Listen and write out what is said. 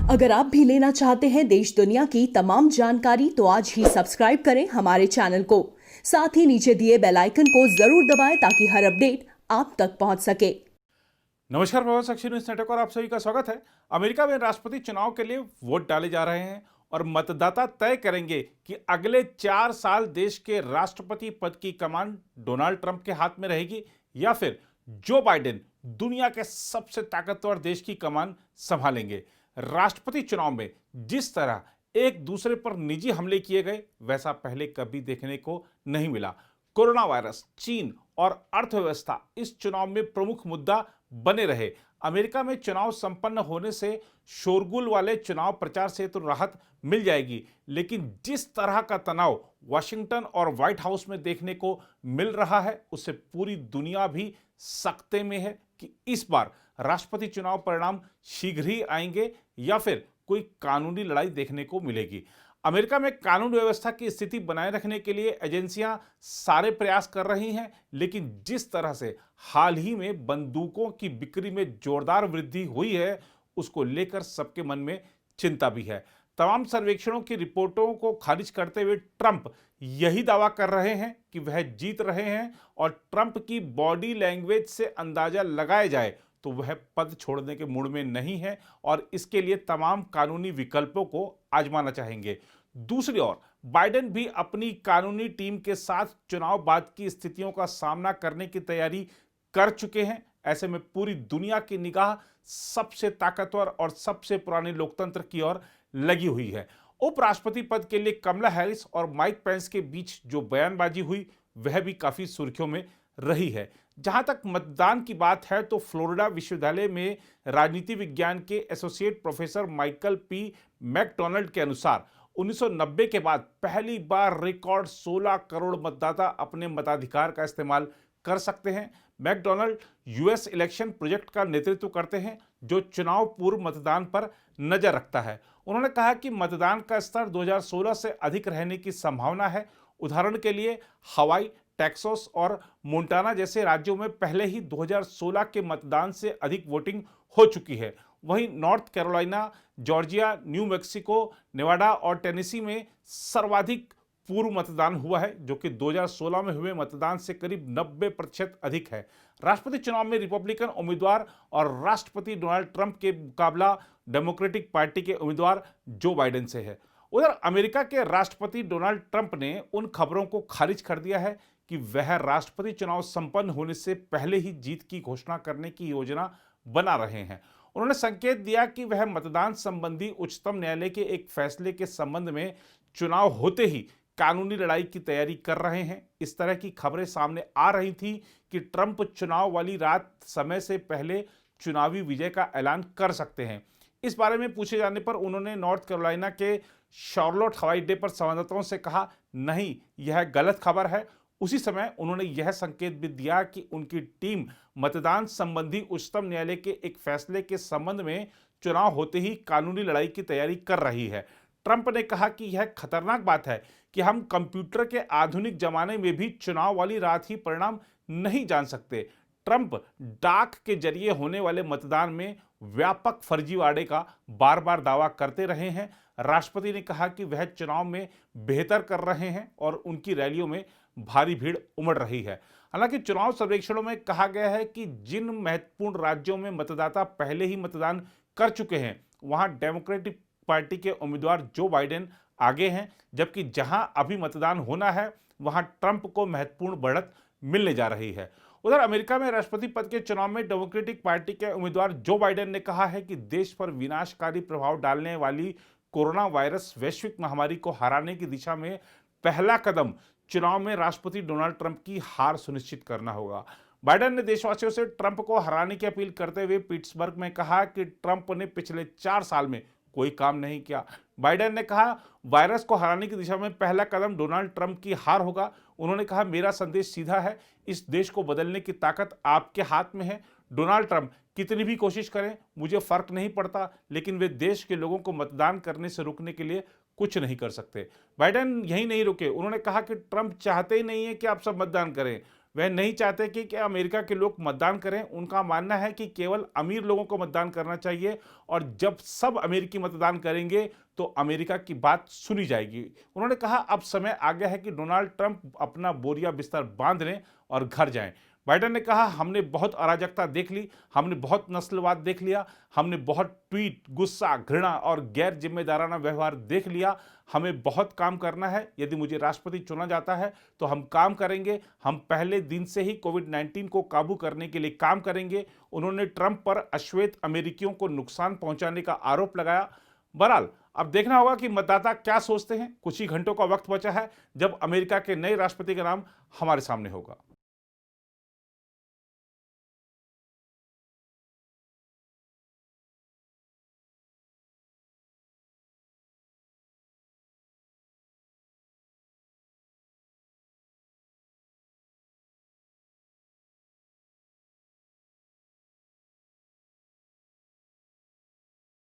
अगर आप भी लेना चाहते हैं देश दुनिया की तमाम जानकारी तो आज ही सब्सक्राइब करें हमारे चैनल को। साथ ही नीचे दिए बेल आइकन को जरूर दबाएं ताकि हर अपडेट आप तक पहुंच सके। नमस्कार, प्रभात अक्षर न्यूज नेटवर्क और आप सभी का स्वागत है। अमेरिका में राष्ट्रपति चुनाव के लिए वोट डाले जा रहे हैं और मतदाता तय करेंगे कि अगले 4 साल देश के राष्ट्रपति पद की कमान डोनाल्ड ट्रंप के हाथ में रहेगी या फिर जो बाइडेन दुनिया के सबसे ताकतवर देश की कमान संभालेंगे। राष्ट्रपति चुनाव में जिस तरह एक दूसरे पर निजी हमले किए गए वैसा पहले कभी देखने को नहीं मिला। कोरोना वायरस, चीन और अर्थव्यवस्था इस चुनाव में प्रमुख मुद्दा बने रहे। अमेरिका में चुनाव संपन्न होने से शोरगुल वाले चुनाव प्रचार से तो राहत मिल जाएगी, लेकिन जिस तरह का तनाव वाशिंगटन और व्हाइट हाउस में देखने को मिल रहा है उससे पूरी दुनिया भी सकते में है कि इस बार राष्ट्रपति चुनाव परिणाम शीघ्र ही आएंगे या फिर कोई कानूनी लड़ाई देखने को मिलेगी। अमेरिका में कानून व्यवस्था की स्थिति बनाए रखने के लिए एजेंसियां सारे प्रयास कर रही हैं, लेकिन जिस तरह से हाल ही में बंदूकों की बिक्री में जोरदार वृद्धि हुई है उसको लेकर सबके मन में चिंता भी है। तमाम सर्वेक्षणों की रिपोर्टों को खारिज करते हुए ट्रंप यही दावा कर रहे हैं कि वह जीत रहे हैं और ट्रंप की बॉडी लैंग्वेज से अंदाजा लगाया जाए तो वह पद छोड़ने के मूड में नहीं है और इसके लिए तमाम कानूनी विकल्पों को आजमाना चाहेंगे। दूसरी ओर बाइडेन भी अपनी कानूनी टीम के साथ चुनाव बाद की स्थितियों का सामना करने की तैयारी कर चुके हैं। ऐसे में पूरी दुनिया की निगाह सबसे ताकतवर और सबसे पुराने लोकतंत्र की ओर लगी हुई है। उपराष्ट्रपति पद के लिए कमला हैरिस और माइक पेंस के बीच जो बयानबाजी हुई वह भी काफी सुर्खियों में रही है। जहां तक मतदान की बात है तो फ्लोरिडा विश्वविद्यालय में राजनीति विज्ञान के associate professor Michael P McDonald के अनुसार 1990 के बाद पहली बार रिकॉर्ड 16 करोड़ मतदाता अपने मताधिकार का इस्तेमाल कर सकते हैं। मैकडोनाल्ड यूएस इलेक्शन प्रोजेक्ट का नेतृत्व करते हैं जो चुनाव पूर्व मतदान पर नजर रखता है। उन्होंने कहा कि मतदान का स्तर 2016 से अधिक रहने की संभावना है। उदाहरण के लिए हवाई, टेक्सास और मोंटाना जैसे राज्यों में पहले ही 2016 के मतदान से अधिक वोटिंग हो चुकी है। वहीं north Carolina, Georgia, new Mexico, Nevada और टेनेसी में सर्वाधिक पूर्व मतदान हुआ है जो कि 2016 में हुए मतदान से करीब 90% अधिक है। राष्ट्रपति चुनाव में रिपब्लिकन उम्मीदवार और राष्ट्रपति डोनाल्ड ट्रंप के मुकाबला डेमोक्रेटिक पार्टी के उम्मीदवार जो बाइडेन से है। उधर अमेरिका के राष्ट्रपति डोनाल्ड ट्रंप ने उन खबरों को खारिज कर दिया है कि वह राष्ट्रपति चुनाव संपन्न होने से पहले ही जीत की घोषणा करने की योजना बना रहे हैं। उन्होंने संकेत दिया कि वह मतदान संबंधी उच्चतम न्यायालय के एक फैसले के संबंध में चुनाव होते ही कानूनी लड़ाई की तैयारी कर रहे हैं। इस तरह की खबरें सामने आ रही थी कि ट्रंप चुनाव वाली रात समय से पहले चुनावी विजय का ऐलान कर सकते हैं। इस बारे में पूछे जाने पर उन्होंने नॉर्थ कैरोलिना के शार्लोट हवाई अड्डे पर संवाददाताओं से कहा, नहीं, यह गलत खबर है। उसी समय उन्होंने यह संकेत भी दिया कि उनकी टीम मतदान संबंधी उच्चतम न्यायालय के एक फैसले के संबंध में चुनाव होते ही कानूनी लड़ाई की तैयारी कर रही है। ट्रंप ने कहा कि यह खतरनाक बात है कि हम कंप्यूटर के आधुनिक जमाने में भी चुनाव वाली रात ही परिणाम नहीं जान सकते। ट्रंप डाक के जरिए होने वाले मतदान में व्यापक फर्जीवाड़े का बार बार दावा करते रहे हैं। राष्ट्रपति ने कहा कि वह चुनाव में बेहतर कर रहे हैं और उनकी रैलियों में भारी भीड़ उमड़ रही है। हालांकि चुनाव सर्वेक्षणों में कहा गया है कि जिन महत्वपूर्ण राज्यों में मतदाता पहले ही मतदान कर चुके हैं वहां डेमोक्रेटिक पार्टी के उम्मीदवार जो बाइडेन आगे हैं, जबकि जहां अभी मतदान होना है वहां ट्रंप को महत्वपूर्ण बढ़त मिलने जा रही है। उधर अमेरिका में राष्ट्रपति पद के चुनाव में डेमोक्रेटिक पार्टी के उम्मीदवार जो बाइडेन ने कहा है कि देश पर विनाशकारी प्रभाव डालने वाली कोरोना वायरस वैश्विक महामारी को हराने की दिशा में पहला कदम चुनाव में राष्ट्रपति डोनाल्ड ट्रंप की हार सुनिश्चित करना होगा। बाइडेन ने देशवासियों से ट्रंप को हराने की अपील करते हुए पिट्सबर्ग में कहा कि ट्रंप ने पिछले 4 साल में कोई काम नहीं किया। बाइडेन ने कहा, वायरस को हराने की दिशा में पहला कदम डोनाल्ड ट्रंप की हार होगा। उन्होंने कहा, मेरा संदेश सीधा है, इस देश को बदलने की ताकत आपके हाथ में है। डोनाल्ड ट्रंप कितनी भी कोशिश करें मुझे फर्क नहीं पड़ता, लेकिन वे देश के लोगों को मतदान करने से रोकने के लिए कुछ नहीं कर सकते। बाइडेन यही नहीं रुके, उन्होंने कहा कि ट्रंप चाहते ही नहीं है कि आप सब मतदान करें। वह नहीं चाहते कि अमेरिका के लोग मतदान करें। उनका मानना है कि केवल अमीर लोगों को मतदान करना चाहिए और जब सब अमेरिकी मतदान करेंगे तो अमेरिका की बात सुनी जाएगी। उन्होंने कहा अब समय आ गया है कि डोनाल्ड ट्रंप अपना बोरिया बिस्तर बांध लें और घर जाएं। बाइडेन ने कहा हमने बहुत अराजकता देख ली, हमने बहुत नस्लवाद देख लिया, हमने बहुत ट्वीट, गुस्सा, घृणा और गैर जिम्मेदाराना व्यवहार देख लिया। हमें बहुत काम करना है। यदि मुझे राष्ट्रपति चुना जाता है तो हम काम करेंगे। हम पहले दिन से ही कोविड-19 को काबू करने के लिए काम करेंगे। उन्होंने ट्रंप पर अश्वेत अमेरिकियों को नुकसान पहुंचाने का आरोप लगाया। बहरहाल अब देखना होगा कि मतदाता क्या सोचते हैं। कुछ ही घंटों का वक्त बचा है जब अमेरिका के नए राष्ट्रपति का नाम हमारे सामने होगा।